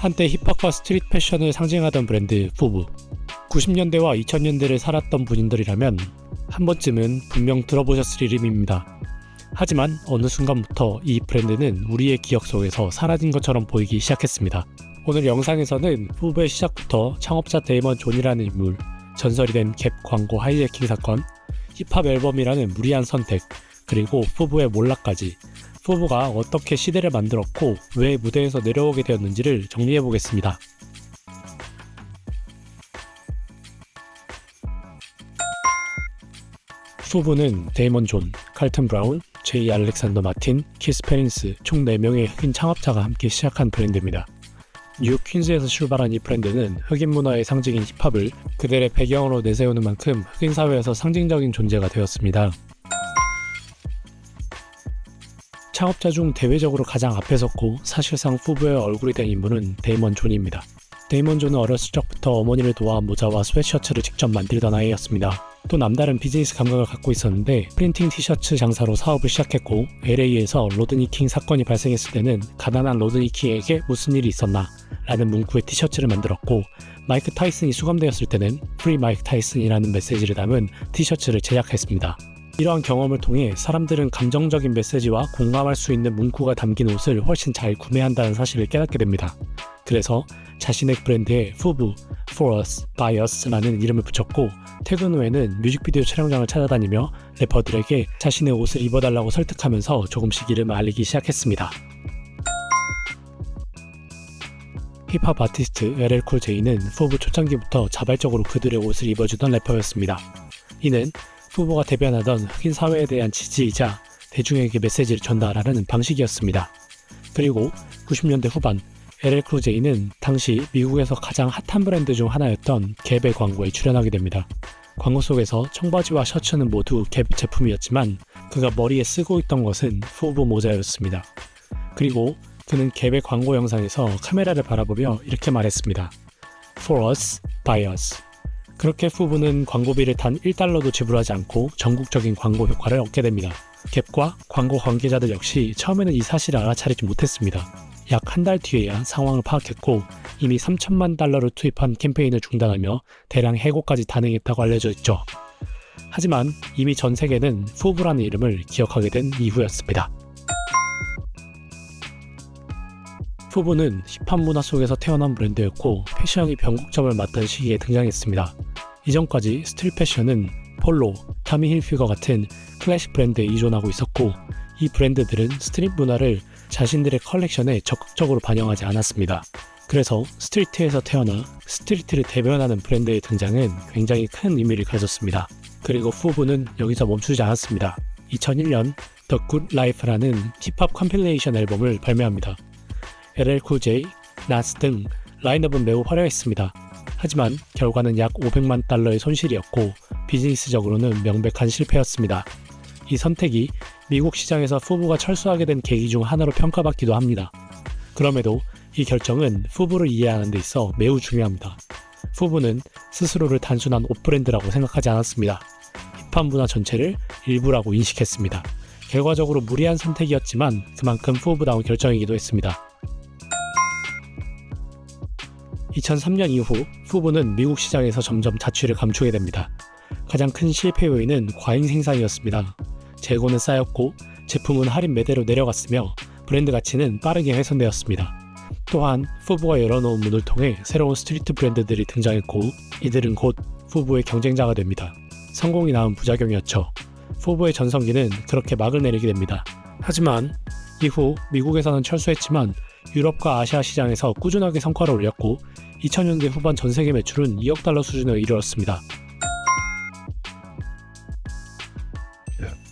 한때 힙합과 스트릿 패션을 상징하던 브랜드 푸브. 90년대와 2000년대를 살았던 분들이라면 한 번쯤은 분명 들어보셨을 이름입니다. 하지만 어느 순간부터 이 브랜드는 우리의 기억 속에서 사라진 것처럼 보이기 시작했습니다. 오늘 영상에서는 푸브의 시작부터 창업자 데이먼 존이라는 인물, 전설이 된 갭 광고 하이제킹 사건, 힙합 앨범이라는 무리한 선택, 그리고 푸브의 몰락까지 푸브가 어떻게 시대를 만들었고 왜 무대에서 내려오게 되었는지를 정리해보겠습니다. 푸브는 데이먼 존, 칼튼 브라운, 제이 알렉산더 마틴, 키스 페린스 총 4명의 흑인 창업자가 함께 시작한 브랜드입니다. 뉴욕 퀸즈에서 출발한 이 브랜드는 흑인 문화의 상징인 힙합을 그들의 배경으로 내세우는 만큼 흑인 사회에서 상징적인 존재가 되었습니다. 창업자 중 대외적으로 가장 앞에 섰고 사실상 푸브의 얼굴이 된 인물은 데이먼 존입니다. 데이먼 존은 어렸을 적부터 어머니를 도와 모자와 스웨트셔츠를 직접 만들던 아이였습니다. 또 남다른 비즈니스 감각을 갖고 있었는데 프린팅 티셔츠 장사로 사업을 시작했고 LA에서 로드니 킹 사건이 발생했을 때는 가난한 로드니 킹에게 무슨 일이 있었나 라는 문구의 티셔츠를 만들었고 마이크 타이슨이 수감되었을 때는 프리 마이크 타이슨이라는 메시지를 담은 티셔츠를 제작했습니다. 이러한 경험을 통해 사람들은 감정적인 메시지와 공감할 수 있는 문구가 담긴 옷을 훨씬 잘 구매한다는 사실을 깨닫게 됩니다. 그래서 자신의 브랜드에 푸브, For Us, By Us라는 이름을 붙였고 퇴근 후에는 뮤직비디오 촬영장을 찾아다니며 래퍼들에게 자신의 옷을 입어달라고 설득하면서 조금씩 이름을 알리기 시작했습니다. 힙합 아티스트 LL 쿨 제이는 푸브 초창기부터 자발적으로 그들의 옷을 입어주던 래퍼였습니다. 이는 푸브가 대변하던 흑인 사회에 대한 지지이자 대중에게 메시지를 전달하는 방식이었습니다. 그리고 90년대 후반 LL 쿨 제이는 당시 미국에서 가장 핫한 브랜드 중 하나였던 갭의 광고에 출연하게 됩니다. 광고 속에서 청바지와 셔츠는 모두 갭 제품이었지만 그가 머리에 쓰고 있던 것은 푸브 모자였습니다. 그리고 그는 갭의 광고 영상에서 카메라를 바라보며 이렇게 말했습니다. For us, by us. 그렇게 푸브는 광고비를 단 1달러도 지불하지 않고 전국적인 광고 효과를 얻게 됩니다. 갭과 광고 관계자들 역시 처음에는 이 사실을 알아차리지 못했습니다. 약 한 달 뒤에야 상황을 파악했고 이미 3천만 달러를 투입한 캠페인을 중단하며 대량 해고까지 단행했다고 알려져 있죠. 하지만 이미 전 세계는 푸브라는 이름을 기억하게 된 이후였습니다. 푸브는 힙합 문화 속에서 태어난 브랜드였고 패션이 변곡점을 맞던 시기에 등장했습니다. 이전까지 스트릿 패션은 폴로, 타미 힐피거 같은 클래식 브랜드에 의존하고 있었고 이 브랜드들은 스트릿 문화를 자신들의 컬렉션에 적극적으로 반영하지 않았습니다. 그래서 스트리트에서 태어나 스트리트를 대변하는 브랜드의 등장은 굉장히 큰 의미를 가졌습니다. 그리고 푸브는 여기서 멈추지 않았습니다. 2001년 The Good Life라는 힙합 컴필레이션 앨범을 발매합니다. LL 쿨 제이, 나스 등 라인업은 매우 화려했습니다. 하지만 결과는 약 500만 달러의 손실이었고 비즈니스적으로는 명백한 실패였습니다. 이 선택이 미국 시장에서 푸브가 철수하게 된 계기 중 하나로 평가받기도 합니다. 그럼에도 이 결정은 푸브를 이해하는 데 있어 매우 중요합니다. 푸브는 스스로를 단순한 옷 브랜드라고 생각하지 않았습니다. 힙합 문화 전체를 일부라고 인식했습니다. 결과적으로 무리한 선택이었지만 그만큼 푸브다운 결정이기도 했습니다. 2003년 이후 푸브는 미국 시장에서 점점 자취를 감추게 됩니다. 가장 큰 실패 요인은 과잉 생산이었습니다. 재고는 쌓였고 제품은 할인 매대로 내려갔으며 브랜드 가치는 빠르게 훼손되었습니다. 또한 푸브가 열어놓은 문을 통해 새로운 스트리트 브랜드들이 등장했고 이들은 곧 푸브의 경쟁자가 됩니다. 성공이 낳은 부작용이었죠. 푸브의 전성기는 그렇게 막을 내리게 됩니다. 하지만 이후 미국에서는 철수했지만 유럽과 아시아 시장에서 꾸준하게 성과를 올렸고 2000년대 후반 전세계 매출은 2억 달러 수준에 이르렀습니다.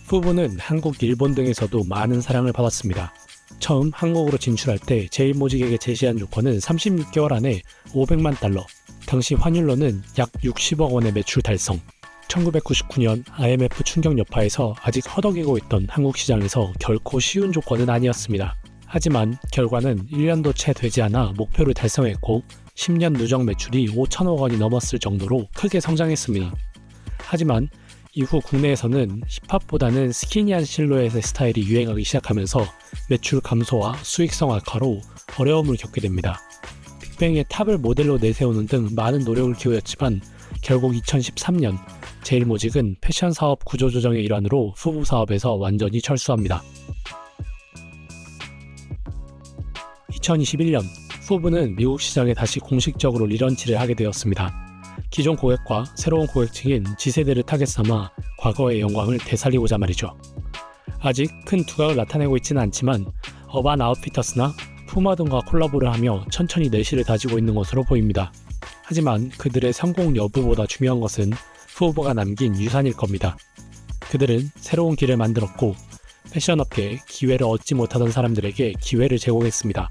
푸브는 한국, 일본 등에서도 많은 사랑을 받았습니다. 처음 한국으로 진출할 때 제일모직에게 제시한 조건은 36개월 안에 500만 달러, 당시 환율로는 약 60억 원의 매출 달성. 1999년 IMF 충격 여파에서 아직 허덕이고 있던 한국 시장에서 결코 쉬운 조건은 아니었습니다. 하지만 결과는 1년도 채 되지 않아 목표를 달성했고 10년 누적 매출이 5천억 원이 넘었을 정도로 크게 성장했습니다. 하지만 이후 국내에서는 힙합보다는 스키니한 실루엣의 스타일이 유행하기 시작하면서 매출 감소와 수익성 악화로 어려움을 겪게 됩니다. 빅뱅의 탑을 모델로 내세우는 등 많은 노력을 기울였지만 결국 2013년 제일모직은 패션 사업 구조조정의 일환으로 푸부 사업에서 완전히 철수합니다. 2021년 푸부는 미국 시장에 다시 공식적으로 리런치를 하게 되었습니다. 기존 고객과 새로운 고객층인 G세대를 타겟 삼아 과거의 영광을 되살리고자 말이죠. 아직 큰 두각을 나타내고 있지는 않지만 어반 아웃피터스나 푸마 등과 콜라보를 하며 천천히 내실을 다지고 있는 것으로 보입니다. 하지만 그들의 성공 여부보다 중요한 것은 푸부가 남긴 유산일 겁니다. 그들은 새로운 길을 만들었고 패션업계에 기회를 얻지 못하던 사람들에게 기회를 제공했습니다.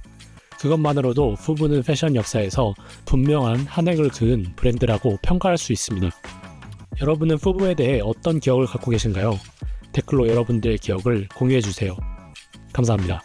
그것만으로도 푸부는 패션 역사에서 분명한 한 획을 그은 브랜드라고 평가할 수 있습니다. 여러분은 푸부에 대해 어떤 기억을 갖고 계신가요? 댓글로 여러분들의 기억을 공유해주세요. 감사합니다.